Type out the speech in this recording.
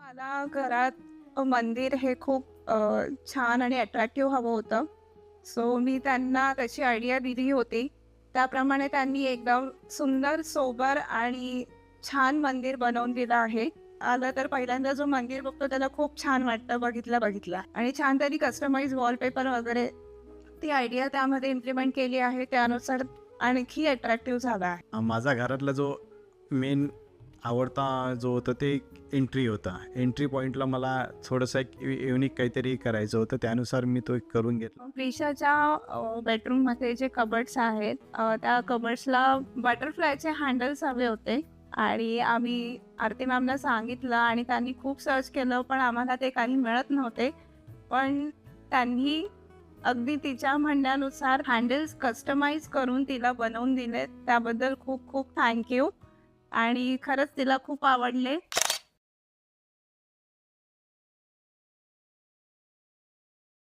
मला घरात मंदिर हे खूप छान आणि अट्रॅक्टिव्ह हवं होतं. सो मी त्यांना त्याची आयडिया दिली होती. त्याप्रमाणे त्यांनी एकदम सुंदर, सोबर आणि छान मंदिर बनवून दिलं आहे. आलं तर पहिल्यांदा जो मंदिर बघतो त्याला खूप छान वाटतं बघितल्या-बघितल्या आणि छान त्यांनी कस्टमाइज वॉलपेपर वगैरे ती आयडिया त्यामध्ये इम्प्लिमेंट केली आहे. त्यानुसार आणखी अट्रॅक्टिव्ह झाला आहे. माझा घरातला जो मेन आवडता जो होता ते एंट्री होता. एंट्री पॉईंटला मला थोडंसं एक युनिक काहीतरी करायचं होतं. त्यानुसार मी तो एक करून घेतला. प्रिशाच्या बेडरूममध्ये जे कबर्ड्स आहेत त्या कबर्ड्सला बटरफ्लायचे हँडल्स हवे होते आणि आम्ही आरती मॅमला सांगितलं आणि त्यांनी खूप सर्च केलं पण आम्हाला ते काही मिळत नव्हते. पण त्यांनी अगदी तिच्या म्हणण्यानुसार हँडल्स कस्टमाइज करून तिला बनवून दिले. त्याबद्दल खूप खूप थँक्यू आणि खरंच तिला खूप आवडले.